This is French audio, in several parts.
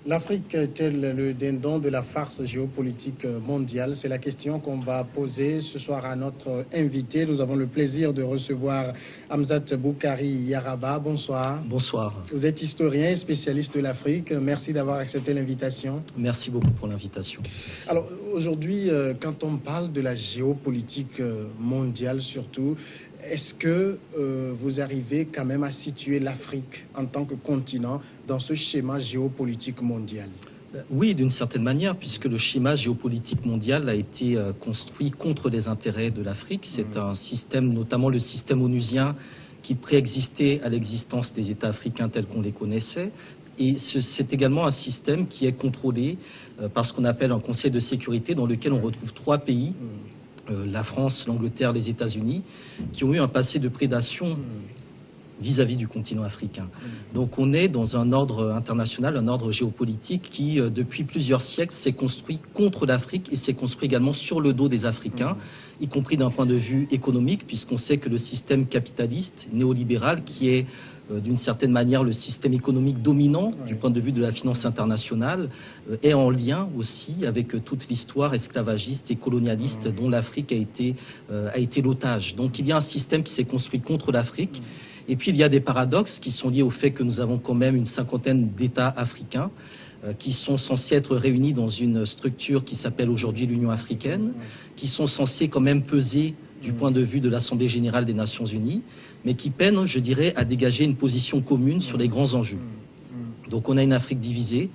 L'Afrique est-elle le dindon de la farce géopolitique mondiale? C'est la question qu'on va poser ce soir à notre invité. Nous avons le plaisir de recevoir Hamzat Boukari Yaraba. Bonsoir. Bonsoir. Vous êtes historien et spécialiste de l'Afrique. Merci d'avoir accepté l'invitation. Merci beaucoup pour l'invitation. Alors aujourd'hui, quand on parle de la géopolitique mondiale surtout, est-ce que vous arrivez quand même à situer l'Afrique en tant que continent dans ce schéma géopolitique mondial? Oui, d'une certaine manière, puisque le schéma géopolitique mondial a été construit contre les intérêts de l'Afrique. C'est un système, notamment le système onusien, qui préexistait à l'existence des États africains tels qu'on les connaissait. Et c'est également un système qui est contrôlé par ce qu'on appelle un Conseil de sécurité, dans lequel on retrouve 3 pays, la France, l'Angleterre, les États-Unis, qui ont eu un passé de prédation vis-à-vis du continent africain. Donc on est dans un ordre international, un ordre géopolitique qui, depuis plusieurs siècles, s'est construit contre l'Afrique et s'est construit également sur le dos des Africains, y compris d'un point de vue économique, puisqu'on sait que le système capitaliste, néolibéral, qui est d'une certaine manière le système économique dominant du point de vue de la finance internationale, est en lien aussi avec toute l'histoire esclavagiste et colonialiste dont l'Afrique a été l'otage. Donc il y a un système qui s'est construit contre l'Afrique. Et puis il y a des paradoxes qui sont liés au fait que nous avons quand même une 50aine d'États africains qui sont censés être réunis dans une structure qui s'appelle aujourd'hui l'Union africaine, qui sont censés quand même peser du point de vue de l'Assemblée générale des Nations unies, mais qui peinent, je dirais, à dégager une position commune sur les grands enjeux. Donc on a une Afrique divisée,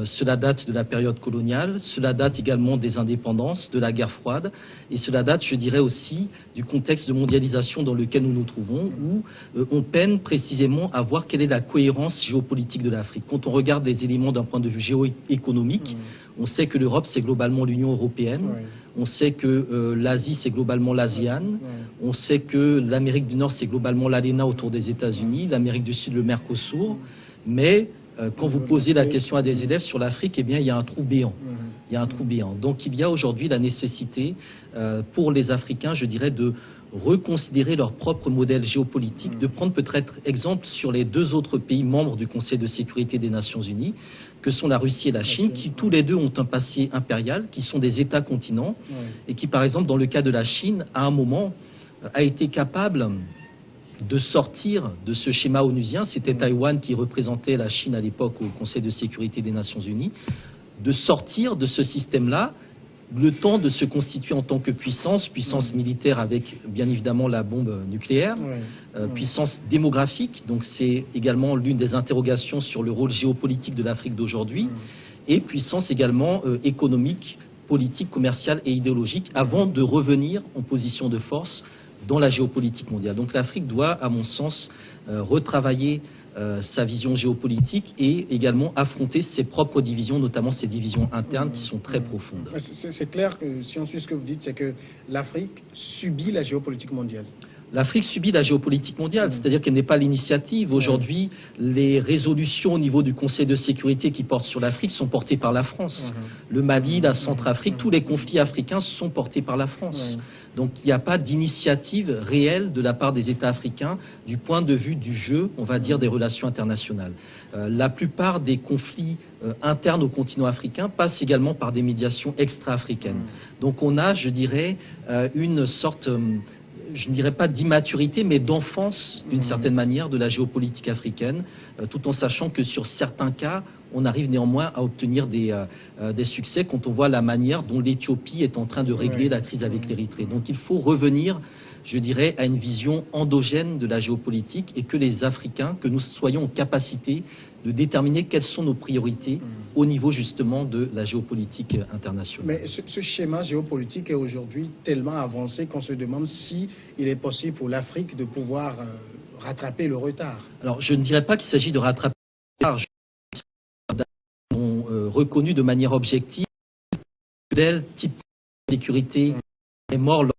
cela date de la période coloniale, cela date également des indépendances, de la guerre froide, et cela date, je dirais aussi, du contexte de mondialisation dans lequel nous nous trouvons, où on peine précisément à voir quelle est la cohérence géopolitique de l'Afrique. Quand on regarde les éléments d'un point de vue géoéconomique, on sait que l'Europe, c'est globalement l'Union européenne. On sait que l'Asie, c'est globalement l'ASEAN. On sait que l'Amérique du Nord, c'est globalement l'ALENA autour des États-Unis. L'Amérique du Sud, le Mercosur. Mais quand vous posez la question à des élèves sur l'Afrique, eh bien, il y a un trou béant. Il y a un trou béant. Donc, il y a aujourd'hui la nécessité pour les Africains, je dirais, de reconsidérer leur propre modèle géopolitique, de prendre peut-être exemple sur les 2 autres pays membres du Conseil de sécurité des Nations Unies, que sont la Russie et la Chine, qui tous les deux ont un passé impérial, qui sont des États-continents, et qui, par exemple, dans le cas de la Chine, à un moment, a été capable de sortir de ce schéma onusien. C'était Taïwan qui représentait la Chine à l'époque au Conseil de sécurité des Nations Unies, de sortir de ce système-là, le temps de se constituer en tant que puissance militaire avec bien évidemment la bombe nucléaire, puissance démographique, donc c'est également l'une des interrogations sur le rôle géopolitique de l'Afrique d'aujourd'hui, et puissance également économique, politique, commerciale et idéologique, avant de revenir en position de force dans la géopolitique mondiale. Donc l'Afrique doit, à mon sens, retravailler sa vision géopolitique et également affronter ses propres divisions, notamment ses divisions internes qui sont très profondes. C'est clair que si on suit ce que vous dites, c'est que l'Afrique subit la géopolitique mondiale. L'Afrique subit la géopolitique mondiale, c'est-à-dire qu'elle n'est pas l'initiative. Aujourd'hui, les résolutions au niveau du Conseil de sécurité qui portent sur l'Afrique sont portées par la France. Le Mali, la Centrafrique, tous les conflits africains sont portés par la France. Donc il n'y a pas d'initiative réelle de la part des États africains du point de vue du jeu, on va dire, des relations internationales. La plupart des conflits internes au continent africain passent également par des médiations extra-africaines. Donc on a, je dirais, une sorte... je ne dirais pas d'immaturité, mais d'enfance, d'une certaine manière, de la géopolitique africaine, tout en sachant que sur certains cas, on arrive néanmoins à obtenir des succès quand on voit la manière dont l'Éthiopie est en train de régler la crise avec l'Érythrée. Donc il faut revenir, je dirais, à une vision endogène de la géopolitique et que les Africains, que nous soyons en capacité de déterminer quelles sont nos priorités au niveau justement de la géopolitique internationale. Mais ce schéma géopolitique est aujourd'hui tellement avancé qu'on se demande si il est possible pour l'Afrique de pouvoir rattraper le retard. Alors je ne dirais pas qu'il s'agit de rattraper le retard. Reconnu de manière objective, tel type de sécurité est mort lors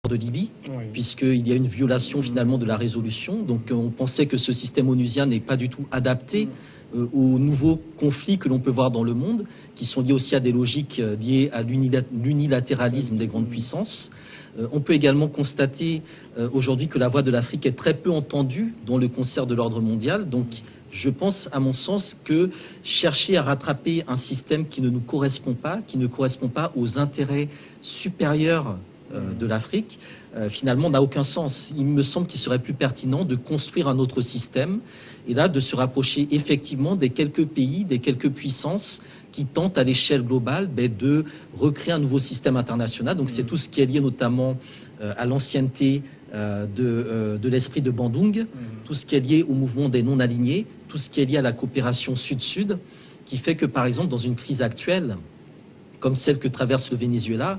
de Libye, puisqu'il y a une violation finalement de la résolution. Donc on pensait que ce système onusien n'est pas du tout adapté aux nouveaux conflits que l'on peut voir dans le monde, qui sont liés aussi à des logiques liées à l'unilatéralisme des grandes puissances. On peut également constater aujourd'hui que la voix de l'Afrique est très peu entendue dans le concert de l'ordre mondial. Donc Je pense, à mon sens, que chercher à rattraper un système qui ne nous correspond pas, qui ne correspond pas aux intérêts supérieurs de l'Afrique, finalement n'a aucun sens. Il me semble qu'il serait plus pertinent de construire un autre système et là de se rapprocher effectivement des quelques pays, des quelques puissances qui tentent à l'échelle globale de recréer un nouveau système international. Donc c'est tout ce qui est lié notamment à l'ancienneté de l'esprit de Bandung, tout ce qui est lié au mouvement des non-alignés, tout ce qui est lié à la coopération sud-sud, qui fait que par exemple dans une crise actuelle, comme celle que traverse le Venezuela,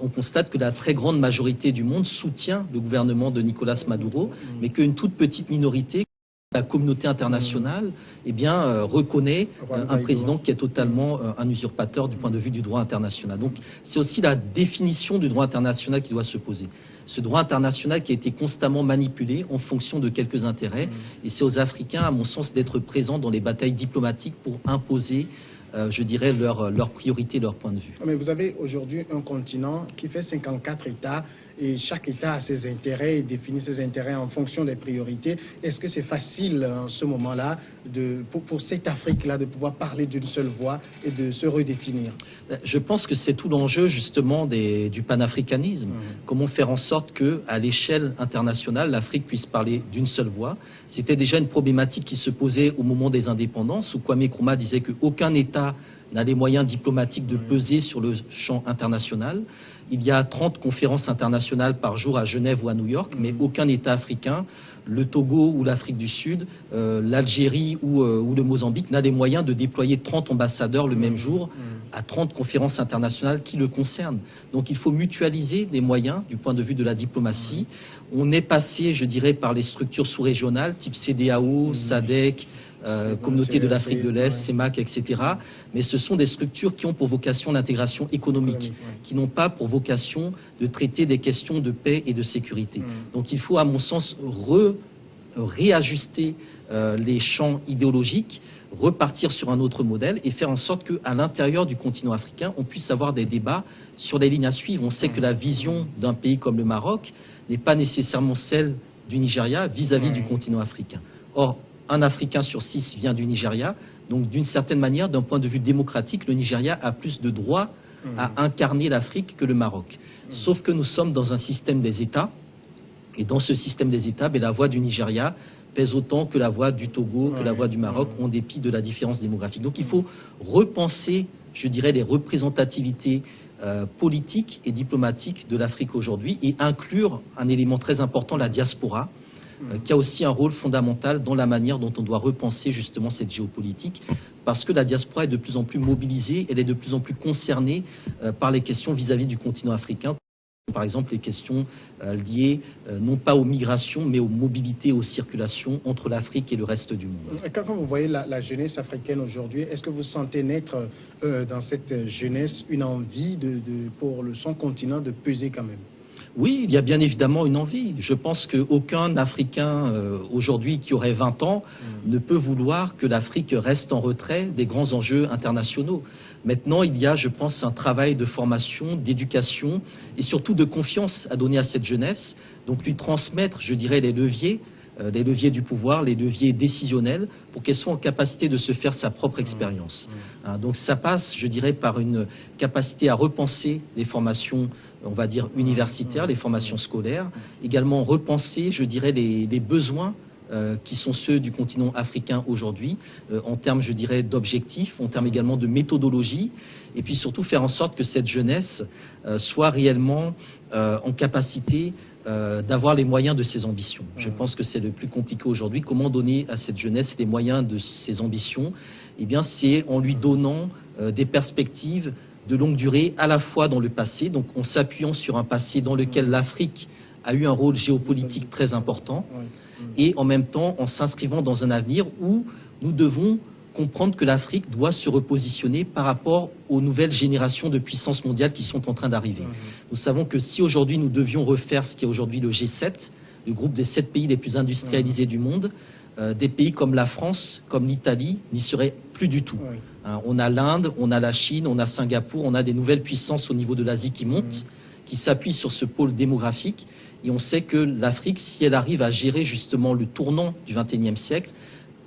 on constate que la très grande majorité du monde soutient le gouvernement de Nicolás Maduro, mais qu'une toute petite minorité, la communauté internationale, reconnaît un président qui est totalement un usurpateur du point de vue du droit international. Donc c'est aussi la définition du droit international qui doit se poser. Ce droit international qui a été constamment manipulé en fonction de quelques intérêts. Et c'est aux Africains, à mon sens, d'être présents dans les batailles diplomatiques pour imposer je dirais, leurs priorités, leur point de vue. Mais vous avez aujourd'hui un continent qui fait 54 États et chaque État a ses intérêts et définit ses intérêts en fonction des priorités. Est-ce que c'est facile en ce moment-là pour cette Afrique-là de pouvoir parler d'une seule voix et de se redéfinir? Je pense que c'est tout l'enjeu justement du panafricanisme. Comment faire en sorte qu'à l'échelle internationale, l'Afrique puisse parler d'une seule voix. C'était déjà une problématique qui se posait au moment des indépendances, où Kwame Nkrumah disait qu'aucun État n'a les moyens diplomatiques de peser sur le champ international. Il y a 30 conférences internationales par jour à Genève ou à New York, mais aucun État africain, le Togo ou l'Afrique du Sud, l'Algérie ou le Mozambique n'a les moyens de déployer 30 ambassadeurs le même jour à 30 conférences internationales qui le concernent. Donc il faut mutualiser les moyens du point de vue de la diplomatie. On est passé, je dirais, par les structures sous-régionales, type CEDEAO, SADC, Communauté de l'Afrique de l'Est, CEMAC, etc. Mais ce sont des structures qui ont pour vocation l'intégration économique, qui n'ont pas pour vocation de traiter des questions de paix et de sécurité. Donc il faut, à mon sens, réajuster les champs idéologiques, repartir sur un autre modèle et faire en sorte qu'à l'intérieur du continent africain, on puisse avoir des débats sur les lignes à suivre. On sait que la vision d'un pays comme le Maroc n'est pas nécessairement celle du Nigeria vis-à-vis du continent africain. Or, un Africain sur 6 vient du Nigeria, donc d'une certaine manière, d'un point de vue démocratique, le Nigeria a plus de droits à incarner l'Afrique que le Maroc. Sauf que nous sommes dans un système des États, et dans ce système des États, la voix du Nigeria pèse autant que la voix du Togo, que la voix du Maroc, en dépit de la différence démographique. Donc il faut repenser, je dirais, les représentativités politiques et diplomatiques de l'Afrique aujourd'hui et inclure un élément très important, la diaspora, qui a aussi un rôle fondamental dans la manière dont on doit repenser justement cette géopolitique, parce que la diaspora est de plus en plus mobilisée, elle est de plus en plus concernée par les questions vis-à-vis du continent africain. Par exemple, les questions liées non pas aux migrations, mais aux mobilités, aux circulations entre l'Afrique et le reste du monde. Quand vous voyez la jeunesse africaine aujourd'hui, est-ce que vous sentez naître dans cette jeunesse une envie pour son continent de peser quand même? Oui, il y a bien évidemment une envie. Je pense qu'aucun Africain aujourd'hui qui aurait 20 ans ne peut vouloir que l'Afrique reste en retrait des grands enjeux internationaux. Maintenant, il y a, je pense, un travail de formation, d'éducation et surtout de confiance à donner à cette jeunesse. Donc lui transmettre, je dirais, les leviers du pouvoir, les leviers décisionnels pour qu'elle soit en capacité de se faire sa propre expérience. Donc ça passe, je dirais, par une capacité à repenser les formations, on va dire, universitaires, les formations scolaires, également repenser, je dirais, les besoins qui sont ceux du continent africain aujourd'hui, en termes, je dirais, d'objectifs, en termes également de méthodologie, et puis surtout faire en sorte que cette jeunesse soit réellement en capacité d'avoir les moyens de ses ambitions. Je pense que c'est le plus compliqué aujourd'hui. Comment donner à cette jeunesse les moyens de ses ambitions? Eh bien, c'est en lui donnant des perspectives de longue durée, à la fois dans le passé, donc en s'appuyant sur un passé dans lequel l'Afrique a eu un rôle géopolitique très important, et en même temps en s'inscrivant dans un avenir où nous devons comprendre que l'Afrique doit se repositionner par rapport aux nouvelles générations de puissances mondiales qui sont en train d'arriver. Nous savons que si aujourd'hui nous devions refaire ce qui est aujourd'hui le G7, le groupe des 7 pays les plus industrialisés du monde, des pays comme la France, comme l'Italie, n'y seraient plus du tout. On a l'Inde, on a la Chine, on a Singapour, on a des nouvelles puissances au niveau de l'Asie qui montent, qui s'appuient sur ce pôle démographique. Et on sait que l'Afrique, si elle arrive à gérer justement le tournant du XXIe siècle,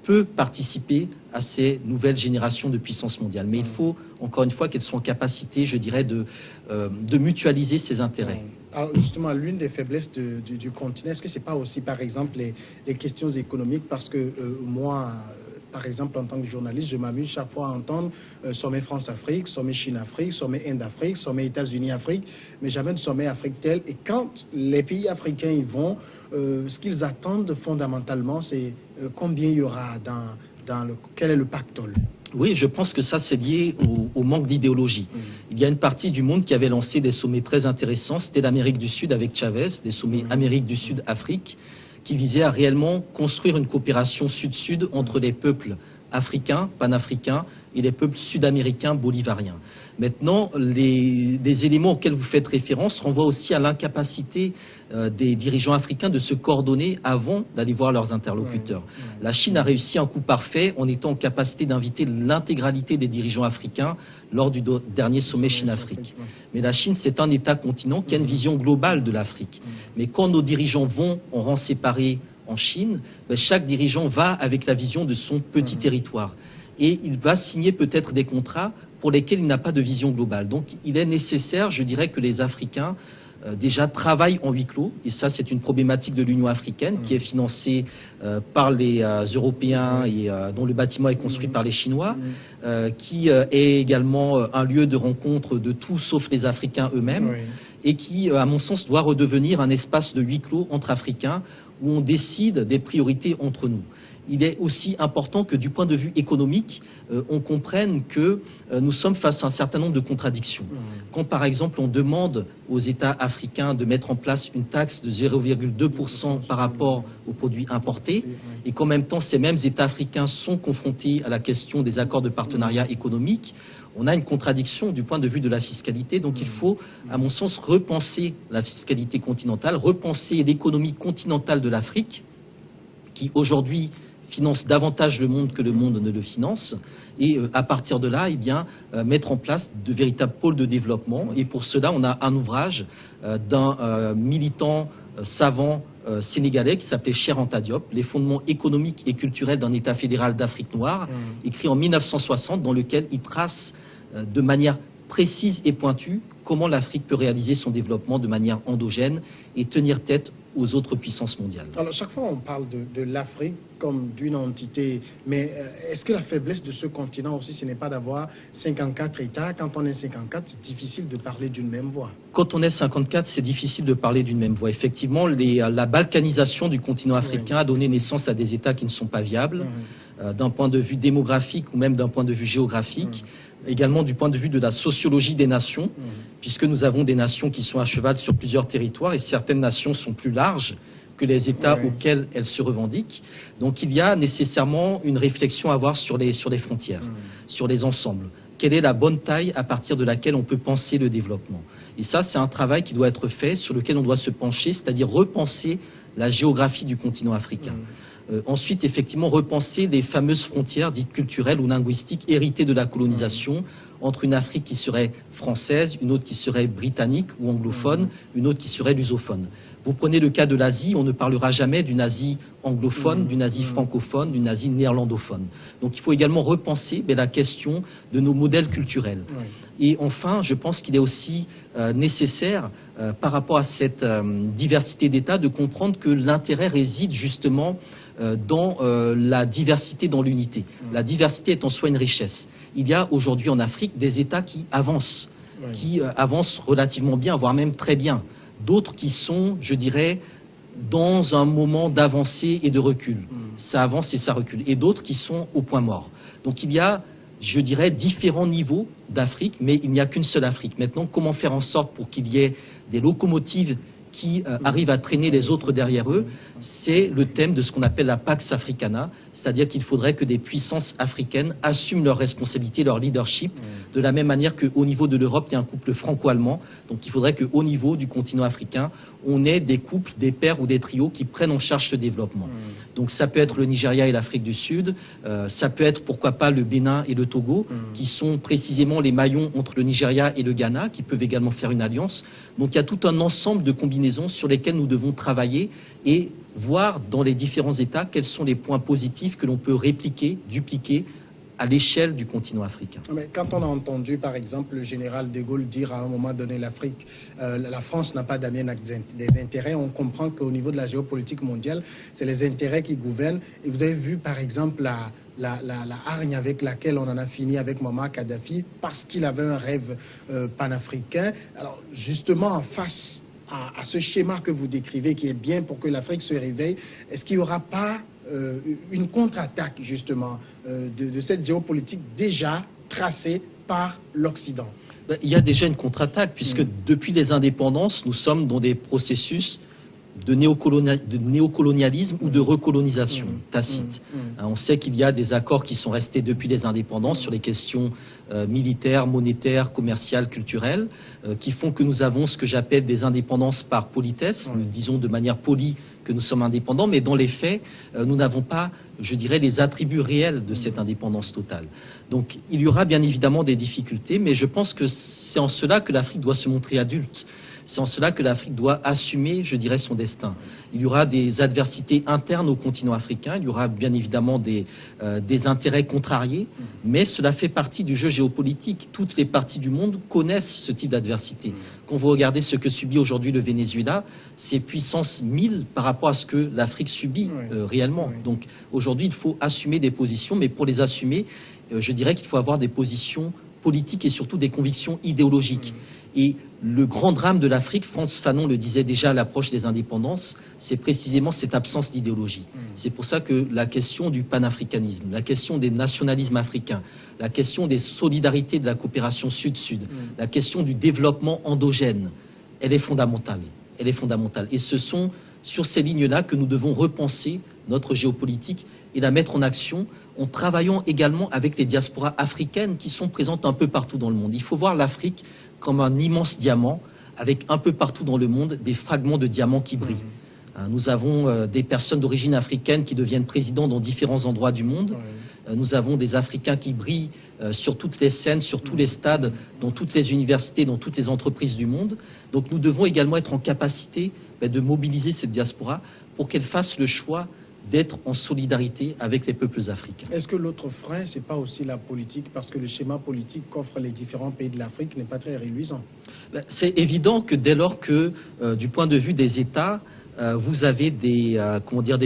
peut participer à ces nouvelles générations de puissance mondiale. Mais il faut, encore une fois, qu'elles soient en capacité, je dirais, de mutualiser ces intérêts. Alors justement, l'une des faiblesses du continent, est-ce que ce n'est pas aussi, par exemple, les questions économiques? Parce que moi, par exemple, en tant que journaliste, je m'amuse chaque fois à entendre sommet France-Afrique, sommet Chine-Afrique, sommet Inde-Afrique, sommet États-Unis-Afrique, mais jamais de sommet Afrique tel. Et quand les pays africains y vont, ce qu'ils attendent fondamentalement, c'est combien il y aura quel est le pactole? Oui, je pense que ça, c'est lié au manque d'idéologie. Il y a une partie du monde qui avait lancé des sommets très intéressants. C'était l'Amérique du Sud avec Chavez, des sommets Amérique du Sud-Afrique, qui visaient à réellement construire une coopération sud-sud entre les peuples africains, panafricains, et les peuples sud-américains, bolivariens. Maintenant, les éléments auxquels vous faites référence renvoient aussi à l'incapacité des dirigeants africains de se coordonner avant d'aller voir leurs interlocuteurs. La Chine a réussi un coup parfait en étant en capacité d'inviter l'intégralité des dirigeants africains lors du dernier sommet Chine-Afrique. Mais la Chine, c'est un État-continent qui a une vision globale de l'Afrique. Mais quand nos dirigeants vont en rang séparé en Chine, chaque dirigeant va avec la vision de son petit territoire. Et il va signer peut-être des contrats pour lesquels il n'a pas de vision globale. Donc il est nécessaire, je dirais, que les Africains déjà travaillent en huis clos, et ça c'est une problématique de l'Union africaine qui est financée par les Européens et dont le bâtiment est construit par les Chinois, qui est également un lieu de rencontre de tous sauf les Africains eux-mêmes, et qui, à mon sens, doit redevenir un espace de huis clos entre Africains où on décide des priorités entre nous. Il est aussi important que du point de vue économique, on comprenne que nous sommes face à un certain nombre de contradictions. Quand par exemple on demande aux États africains de mettre en place une taxe de 0,2% par rapport aux produits importés, et qu'en même temps ces mêmes États africains sont confrontés à la question des accords de partenariat économique, on a une contradiction du point de vue de la fiscalité. Donc il faut, à mon sens, repenser la fiscalité continentale, repenser l'économie continentale de l'Afrique, qui aujourd'hui finance davantage le monde que le monde ne le finance, et à partir de là, mettre en place de véritables pôles de développement. Et pour cela, on a un ouvrage d'un militant savant sénégalais qui s'appelait Cheikh Anta Diop, Les fondements économiques et culturels d'un État fédéral d'Afrique noire, écrit en 1960, dans lequel il trace de manière précise et pointue comment l'Afrique peut réaliser son développement de manière endogène et tenir tête aux autres puissances mondiales. Alors, chaque fois, on parle de l'Afrique comme d'une entité, mais est-ce que la faiblesse de ce continent aussi, ce n'est pas d'avoir 54 États? Quand on est 54, c'est difficile de parler d'une même voix. Quand on est 54, c'est difficile de parler d'une même voix. Effectivement, la balkanisation du continent africain a donné naissance à des États qui ne sont pas viables, d'un point de vue démographique ou même d'un point de vue géographique. Également du point de vue de la sociologie des nations, puisque nous avons des nations qui sont à cheval sur plusieurs territoires, et certaines nations sont plus larges que les États auxquels elles se revendiquent. Donc il y a nécessairement une réflexion à avoir sur les frontières, sur les ensembles. Quelle est la bonne taille à partir de laquelle on peut penser le développement? Et ça, c'est un travail qui doit être fait, sur lequel on doit se pencher, c'est-à-dire repenser la géographie du continent africain. Ensuite, effectivement, repenser les fameuses frontières dites culturelles ou linguistiques héritées de la colonisation entre une Afrique qui serait française, une autre qui serait britannique ou anglophone, une autre qui serait lusophone. Vous prenez le cas de l'Asie, on ne parlera jamais d'une Asie anglophone, d'une Asie francophone, d'une Asie néerlandophone. Donc il faut également repenser la question de nos modèles culturels. Et enfin, je pense qu'il est aussi nécessaire, par rapport à cette diversité d'États, de comprendre que l'intérêt réside justement dans la diversité, dans l'unité. La diversité est en soi une richesse. Il y a aujourd'hui en Afrique des États qui avancent relativement bien, voire même très bien. D'autres qui sont, je dirais, dans un moment d'avancée et de recul. Ça avance et ça recule. Et d'autres qui sont au point mort. Donc il y a, je dirais, différents niveaux d'Afrique, mais il n'y a qu'une seule Afrique. Maintenant, comment faire en sorte pour qu'il y ait des locomotives qui arrivent à traîner les autres derrière eux, c'est le thème de ce qu'on appelle la Pax Africana, c'est-à-dire qu'il faudrait que des puissances africaines assument leurs responsabilités, leur leadership, de la même manière qu'au niveau de l'Europe, il y a un couple franco-allemand. Donc il faudrait qu'au niveau du continent africain, on ait des couples, des pairs ou des trios qui prennent en charge ce développement. Donc ça peut être le Nigeria et l'Afrique du Sud, ça peut être pourquoi pas le Bénin et le Togo, qui sont précisément les maillons entre le Nigeria et le Ghana, qui peuvent également faire une alliance. Donc il y a tout un ensemble de combinaisons sur lesquelles nous devons travailler et voir dans les différents États quels sont les points positifs que l'on peut répliquer, dupliquer à l'échelle du continent africain. Mais quand on a entendu, par exemple, le général de Gaulle dire à un moment donné la France n'a pas d'amis, des intérêts, on comprend qu'au niveau de la géopolitique mondiale, c'est les intérêts qui gouvernent. Et vous avez vu, par exemple, la hargne avec laquelle on en a fini avec Muammar Kadhafi parce qu'il avait un rêve panafricain. Alors, justement, en face à ce schéma que vous décrivez, qui est bien pour que l'Afrique se réveille, est-ce qu'il n'y aura pas une contre-attaque, justement, de cette géopolitique déjà tracée par l'Occident? Il y a déjà une contre-attaque, puisque depuis les indépendances, nous sommes dans des processus de néocolonialisme ou de recolonisation tacite. On sait qu'il y a des accords qui sont restés depuis les indépendances sur les questions militaires, monétaires, commerciales, culturelles, qui font que nous avons ce que j'appelle des indépendances par politesse. Nous disons de manière polie que nous sommes indépendants, mais dans les faits, nous n'avons pas, je dirais, les attributs réels de cette indépendance totale. Donc il y aura bien évidemment des difficultés, mais je pense que c'est en cela que l'Afrique doit se montrer adulte. C'est en cela que l'Afrique doit assumer, je dirais, son destin. Il y aura des adversités internes au continent africain, il y aura bien évidemment des intérêts contrariés, mais cela fait partie du jeu géopolitique. Toutes les parties du monde connaissent ce type d'adversité. Quand vous regardez ce que subit aujourd'hui le Venezuela, c'est puissance 1000 par rapport à ce que l'Afrique subit réellement. Donc aujourd'hui, il faut assumer des positions, mais pour les assumer, je dirais qu'il faut avoir des positions politiques et surtout des convictions idéologiques. Et le grand drame de l'Afrique, Frantz Fanon le disait déjà à l'approche des indépendances, c'est précisément cette absence d'idéologie. C'est pour ça que la question du panafricanisme, la question des nationalismes africains, la question des solidarités de la coopération sud-sud, la question du développement endogène, elle est fondamentale. Elle est fondamentale. Et ce sont sur ces lignes-là que nous devons repenser notre géopolitique et la mettre en action en travaillant également avec les diasporas africaines qui sont présentes un peu partout dans le monde. Il faut voir l'Afrique comme un immense diamant, avec un peu partout dans le monde des fragments de diamants qui brillent. Nous avons des personnes d'origine africaine qui deviennent présidents dans différents endroits du monde. Nous avons des Africains qui brillent sur toutes les scènes, sur tous les stades, dans toutes les universités, dans toutes les entreprises du monde. Donc nous devons également être en capacité de mobiliser cette diaspora pour qu'elle fasse le choix d'être en solidarité avec les peuples africains. Est-ce que l'autre frein, ce n'est pas aussi la politique, parce que le schéma politique qu'offrent les différents pays de l'Afrique n'est pas très réluisant? C'est évident que dès lors que, du point de vue des États, vous avez des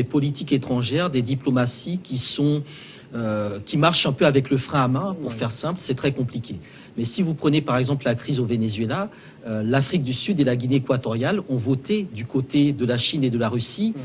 politiques étrangères, des diplomaties qui marchent un peu avec le frein à main, pour faire simple, c'est très compliqué. Mais si vous prenez par exemple la crise au Venezuela, l'Afrique du Sud et la Guinée équatoriale ont voté du côté de la Chine et de la Russie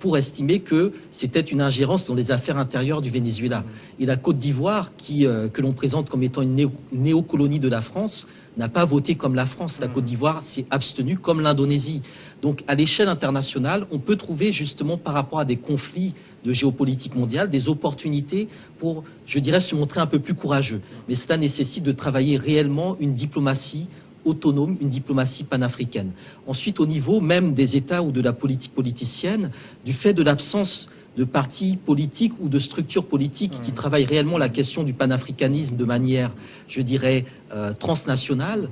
pour estimer que c'était une ingérence dans les affaires intérieures du Venezuela. Et la Côte d'Ivoire, que l'on présente comme étant une néocolonie de la France, n'a pas voté comme la France. La Côte d'Ivoire s'est abstenue comme l'Indonésie. Donc à l'échelle internationale, on peut trouver justement par rapport à des conflits de géopolitique mondiale, des opportunités pour, je dirais, se montrer un peu plus courageux. Mais cela nécessite de travailler réellement une diplomatie autonome, une diplomatie panafricaine. Ensuite, au niveau même des États ou de la politique politicienne, du fait de l'absence de partis politiques ou de structures politiques qui travaillent réellement la question du panafricanisme de manière, je dirais, transnationale,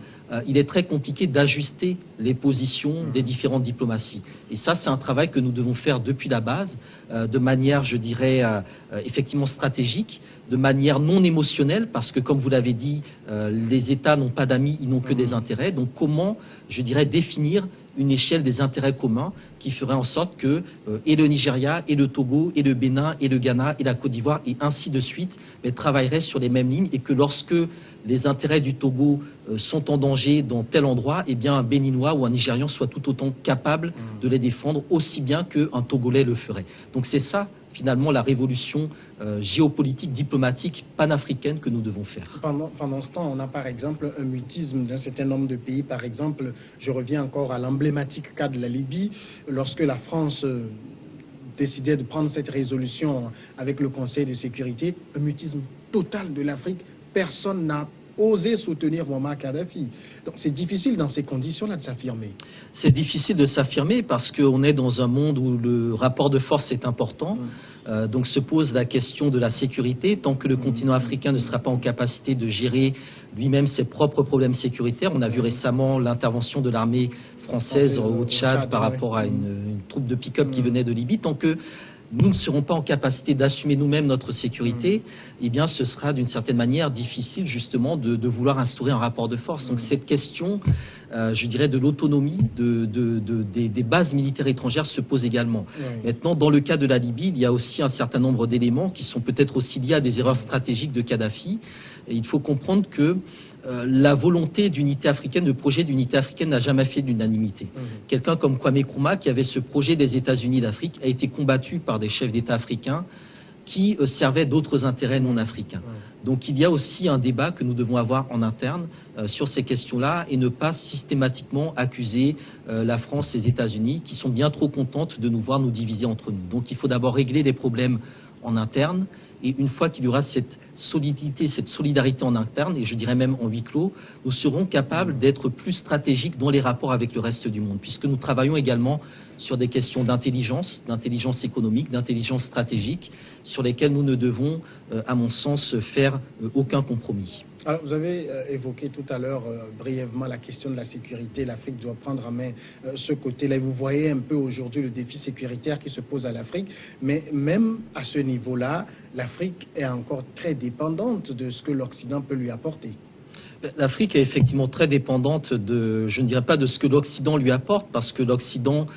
il est très compliqué d'ajuster les positions des différentes diplomaties. Et ça, c'est un travail que nous devons faire depuis la base, de manière, je dirais, effectivement stratégique, de manière non émotionnelle, parce que, comme vous l'avez dit, les États n'ont pas d'amis, ils n'ont que des intérêts. Donc, comment, je dirais, définir une échelle des intérêts communs qui ferait en sorte que et le Nigeria, et le Togo, et le Bénin, et le Ghana, et la Côte d'Ivoire, et ainsi de suite, travailleraient sur les mêmes lignes, et que lorsque les intérêts du Togo sont en danger dans tel endroit, eh bien un Béninois ou un Nigérian soit tout autant capable de les défendre aussi bien qu'un Togolais le ferait. Donc c'est ça, finalement, la révolution géopolitique, diplomatique, panafricaine que nous devons faire. Pendant ce temps, on a par exemple un mutisme d'un certain nombre de pays. Par exemple, je reviens encore à l'emblématique cas de la Libye, lorsque la France décidait de prendre cette résolution avec le Conseil de sécurité, un mutisme total de l'Afrique. Personne n'a osé soutenir Muammar Kadhafi. Donc c'est difficile dans ces conditions-là de s'affirmer. C'est difficile de s'affirmer parce qu'on est dans un monde où le rapport de force est important. Donc se pose la question de la sécurité. Tant que le continent africain ne sera pas en capacité de gérer lui-même ses propres problèmes sécuritaires, on a vu récemment l'intervention de l'armée française au Tchad par rapport à une troupe de pick-up qui venait de Libye, tant que nous ne serons pas en capacité d'assumer nous-mêmes notre sécurité, eh bien, ce sera d'une certaine manière difficile justement de vouloir instaurer un rapport de force. Donc cette question, je dirais, de l'autonomie des bases militaires étrangères se pose également. Maintenant, dans le cas de la Libye, il y a aussi un certain nombre d'éléments qui sont peut-être aussi liés à des erreurs stratégiques de Kadhafi. Et il faut comprendre que la volonté d'unité africaine, le projet d'unité africaine n'a jamais fait l'unanimité. Quelqu'un comme Kwame Nkrumah, qui avait ce projet des États-Unis d'Afrique, a été combattu par des chefs d'État africains qui servaient d'autres intérêts non africains. Donc il y a aussi un débat que nous devons avoir en interne sur ces questions-là et ne pas systématiquement accuser la France et les États-Unis qui sont bien trop contentes de nous voir nous diviser entre nous. Donc il faut d'abord régler les problèmes en interne. Et une fois qu'il y aura cette solidité, cette solidarité en interne, et je dirais même en huis clos, nous serons capables d'être plus stratégiques dans les rapports avec le reste du monde, puisque nous travaillons également sur des questions d'intelligence économique, d'intelligence stratégique, sur lesquelles nous ne devons, à mon sens, faire aucun compromis. Alors, vous avez évoqué tout à l'heure brièvement la question de la sécurité. L'Afrique doit prendre en main ce côté-là. Vous voyez un peu aujourd'hui le défi sécuritaire qui se pose à l'Afrique. Mais même à ce niveau-là, l'Afrique est encore très dépendante de ce que l'Occident peut lui apporter. L'Afrique est effectivement très dépendante je ne dirais pas de ce que l'Occident lui apporte, parce que l'Occident,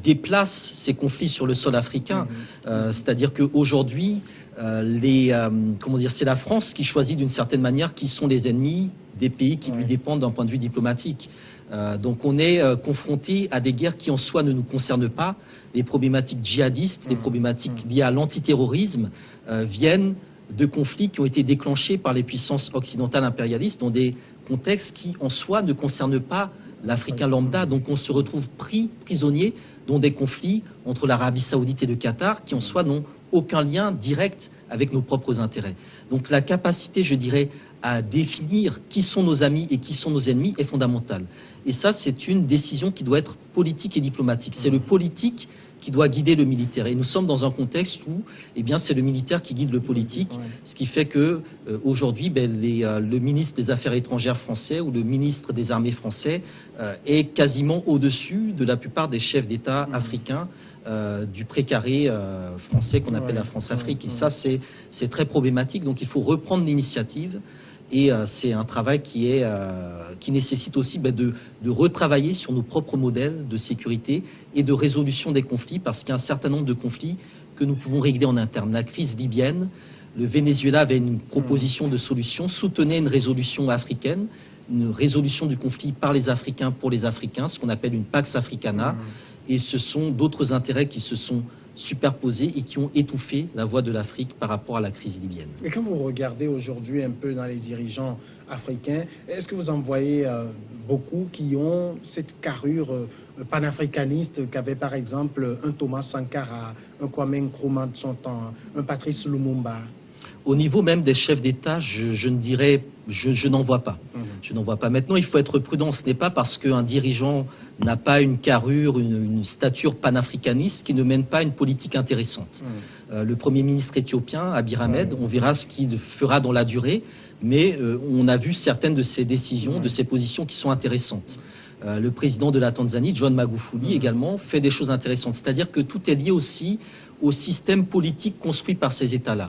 déplace ses conflits sur le sol africain. C'est-à-dire qu'aujourd'hui, c'est la France qui choisit d'une certaine manière qui sont les ennemis des pays qui lui dépendent d'un point de vue diplomatique. Donc on est confronté à des guerres qui en soi ne nous concernent pas. Les problématiques djihadistes, les problématiques liées à l'antiterrorisme viennent de conflits qui ont été déclenchés par les puissances occidentales impérialistes dans des contextes qui en soi ne concernent pas l'Africain lambda. Donc on se retrouve prisonnier dans des conflits entre l'Arabie Saoudite et le Qatar qui en soi n'ont aucun lien direct avec nos propres intérêts. Donc la capacité, je dirais, à définir qui sont nos amis et qui sont nos ennemis est fondamentale. Et ça, c'est une décision qui doit être politique et diplomatique. C'est le politique qui doit guider le militaire. Et nous sommes dans un contexte où, c'est le militaire qui guide le politique, ce qui fait que aujourd'hui, le ministre des Affaires étrangères français ou le ministre des Armées français est quasiment au-dessus de la plupart des chefs d'État africains du précaré français qu'on appelle la France-Afrique. Et ça, c'est très problématique. Donc, il faut reprendre l'initiative. Et c'est un travail qui nécessite aussi de retravailler sur nos propres modèles de sécurité et de résolution des conflits, parce qu'il y a un certain nombre de conflits que nous pouvons régler en interne. La crise libyenne, le Venezuela avait une proposition de solution, soutenait une résolution africaine, une résolution du conflit par les Africains pour les Africains, ce qu'on appelle une Pax Africana. Et ce sont d'autres intérêts qui se sont superposés et qui ont étouffé la voix de l'Afrique par rapport à la crise libyenne. Et quand vous regardez aujourd'hui un peu dans les dirigeants africains, est-ce que vous en voyez beaucoup qui ont cette carrure panafricaniste qu'avait par exemple un Thomas Sankara, un Kwame Nkrumah de son temps, un Patrice Lumumba? Au niveau même des chefs d'État, je n'en vois pas. Je n'en vois pas. Maintenant, il faut être prudent. Ce n'est pas parce qu'un dirigeant n'a pas une carrure, une stature panafricaniste qui ne mène pas une politique intéressante. Le Premier ministre éthiopien, Abiy Ahmed, on verra ce qu'il fera dans la durée, mais on a vu certaines de ses décisions, de ses positions qui sont intéressantes. Le président de la Tanzanie, John Magufuli, également, fait des choses intéressantes. C'est-à-dire que tout est lié aussi au système politique construit par ces États-là,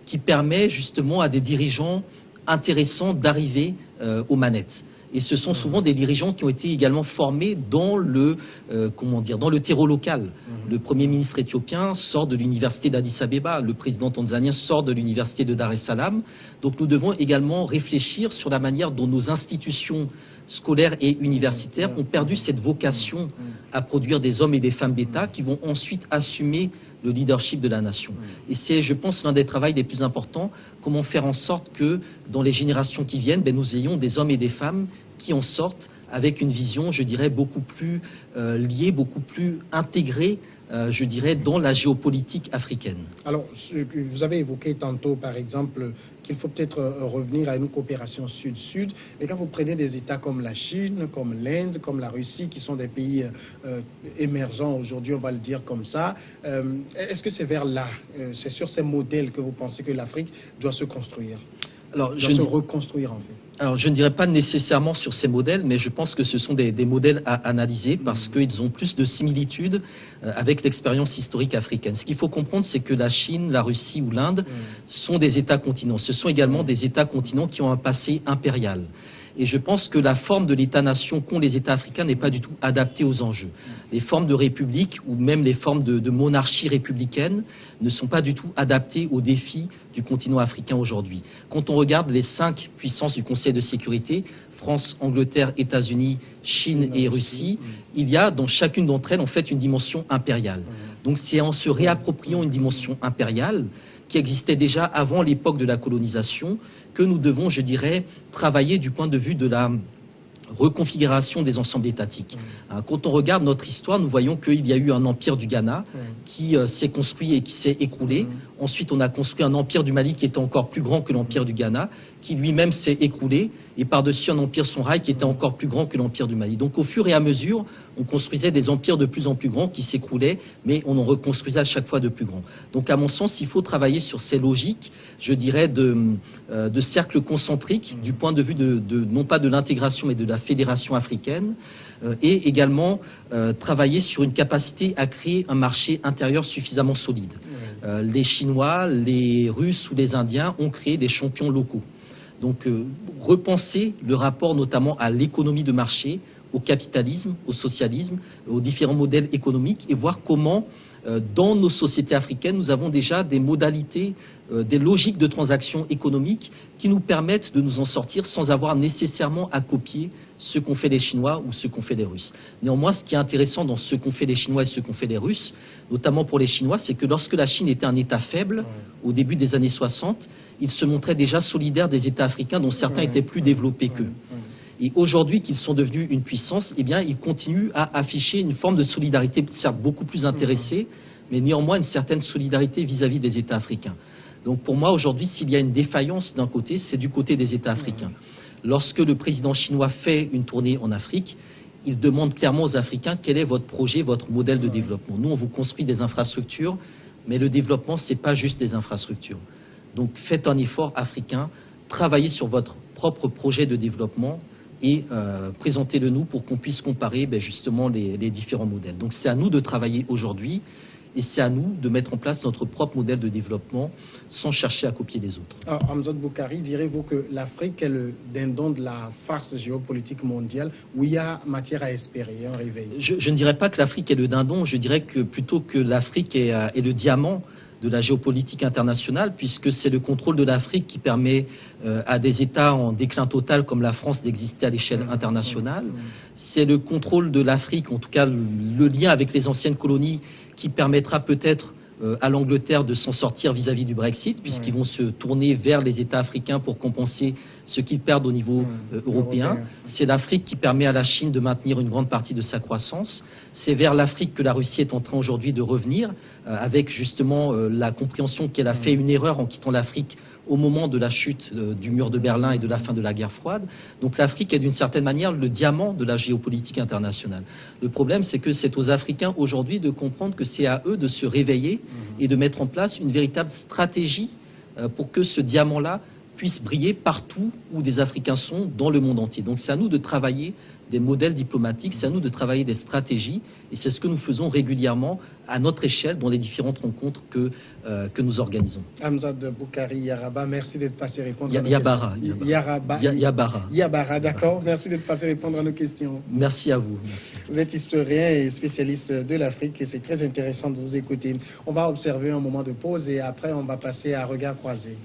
qui permet justement à des dirigeants intéressants d'arriver aux manettes. Et ce sont souvent des dirigeants qui ont été également formés dans le terreau local. Le Premier ministre éthiopien sort de l'université d'Addis Abeba, le président tanzanien sort de l'université de Dar es Salaam. Donc nous devons également réfléchir sur la manière dont nos institutions scolaires et universitaires ont perdu cette vocation à produire des hommes et des femmes d'État qui vont ensuite assumer le leadership de la nation. Et c'est, je pense, l'un des travaux les plus importants, comment faire en sorte que dans les générations qui viennent, nous ayons des hommes et des femmes qui en sortent avec une vision, je dirais, beaucoup plus liée, beaucoup plus intégrée, je dirais, dans la géopolitique africaine. Alors, vous avez évoqué tantôt, par exemple, qu'il faut peut-être revenir à une coopération sud-sud. Mais quand vous prenez des États comme la Chine, comme l'Inde, comme la Russie, qui sont des pays émergents aujourd'hui, on va le dire comme ça, est-ce que c'est vers là, c'est sur ces modèles que vous pensez que l'Afrique doit se construire, doit se reconstruire en fait? Alors, je ne dirais pas nécessairement sur ces modèles, mais je pense que ce sont des modèles à analyser parce qu'ils ont plus de similitudes avec l'expérience historique africaine. Ce qu'il faut comprendre, c'est que la Chine, la Russie ou l'Inde sont des États-continents. Ce sont également des États-continents qui ont un passé impérial. Et je pense que la forme de l'État-nation qu'ont les États africains n'est pas du tout adaptée aux enjeux. Les formes de république ou même les formes de monarchie républicaine ne sont pas du tout adaptées aux défis du continent africain aujourd'hui. Quand on regarde les 5 puissances du Conseil de sécurité, France, Angleterre, États-Unis, Chine et Russie, il y a dans chacune d'entre elles en fait une dimension impériale. Donc c'est en se réappropriant une dimension impériale qui existait déjà avant l'époque de la colonisation que nous devons, je dirais, travailler du point de vue de la reconfiguration des ensembles étatiques. Quand on regarde notre histoire, nous voyons qu'il y a eu un empire du Ghana qui s'est construit et qui s'est écroulé. Ensuite, on a construit un empire du Mali qui était encore plus grand que l'empire du Ghana, qui lui-même s'est écroulé, et par-dessus un empire sonrail qui était encore plus grand que l'empire du Mali. Donc au fur et à mesure, on construisait des empires de plus en plus grands qui s'écroulaient, mais on en reconstruisait à chaque fois de plus grands. Donc à mon sens, il faut travailler sur ces logiques, je dirais, de cercles concentriques, du point de vue non pas de l'intégration, mais de la fédération africaine, et également travailler sur une capacité à créer un marché intérieur suffisamment solide. Les Chinois, les Russes ou les Indiens ont créé des champions locaux. Donc repenser le rapport notamment à l'économie de marché, au capitalisme, au socialisme, aux différents modèles économiques et voir comment dans nos sociétés africaines nous avons déjà des modalités, des logiques de transactions économiques qui nous permettent de nous en sortir sans avoir nécessairement à copier ce qu'ont fait les Chinois ou ce qu'ont fait les Russes. Néanmoins, ce qui est intéressant dans ce qu'ont fait les Chinois et ce qu'ont fait les Russes, notamment pour les Chinois, c'est que lorsque la Chine était un État faible, au début des années 60, ils se montraient déjà solidaires des États africains dont certains étaient plus développés qu'eux. Et aujourd'hui qu'ils sont devenus une puissance, eh bien, ils continuent à afficher une forme de solidarité, certes beaucoup plus intéressée, mais néanmoins une certaine solidarité vis-à-vis des États africains. Donc pour moi, aujourd'hui, s'il y a une défaillance d'un côté, c'est du côté des États africains. Lorsque le président chinois fait une tournée en Afrique, il demande clairement aux Africains quel est votre projet, votre modèle de développement. Nous, on vous construit des infrastructures, mais le développement, ce n'est pas juste des infrastructures. Donc faites un effort africain, travaillez sur votre propre projet de développement et présentez-le nous pour qu'on puisse comparer justement les différents modèles. Donc c'est à nous de travailler aujourd'hui et c'est à nous de mettre en place notre propre modèle de développement sans chercher à copier les autres. Alors, Hamzat Boukari, direz-vous que l'Afrique est le dindon de la farce géopolitique mondiale où il y a matière à espérer un réveil? Je ne dirais pas que l'Afrique est le dindon, je dirais que plutôt que l'Afrique est le diamant de la géopolitique internationale, puisque c'est le contrôle de l'Afrique qui permet à des États en déclin total comme la France d'exister à l'échelle internationale. C'est le contrôle de l'Afrique, en tout cas le lien avec les anciennes colonies, qui permettra peut-être à l'Angleterre de s'en sortir vis-à-vis du Brexit, puisqu'ils vont se tourner vers les États africains pour compenser ce qu'ils perdent au niveau européen. C'est l'Afrique qui permet à la Chine de maintenir une grande partie de sa croissance. C'est vers l'Afrique que la Russie est en train aujourd'hui de revenir, avec justement la compréhension qu'elle a fait une erreur en quittant l'Afrique au moment de la chute du mur de Berlin et de la fin de la guerre froide. Donc l'Afrique est d'une certaine manière le diamant de la géopolitique internationale. Le problème, c'est que c'est aux Africains aujourd'hui de comprendre que c'est à eux de se réveiller et de mettre en place une véritable stratégie pour que ce diamant-là puisse briller partout où des Africains sont dans le monde entier. Donc c'est à nous de travailler des modèles diplomatiques, c'est à nous de travailler des stratégies, et c'est ce que nous faisons régulièrement à notre échelle dans les différentes rencontres que nous organisons. Hamzat Boukari Yabara, merci d'être passé répondre à nos Yabara, questions. Yabara, d'accord. Merci d'être passé répondre à nos questions. Merci à vous. Merci. Vous êtes historien et spécialiste de l'Afrique et c'est très intéressant de vous écouter. On va observer un moment de pause et après on va passer à regard croisé.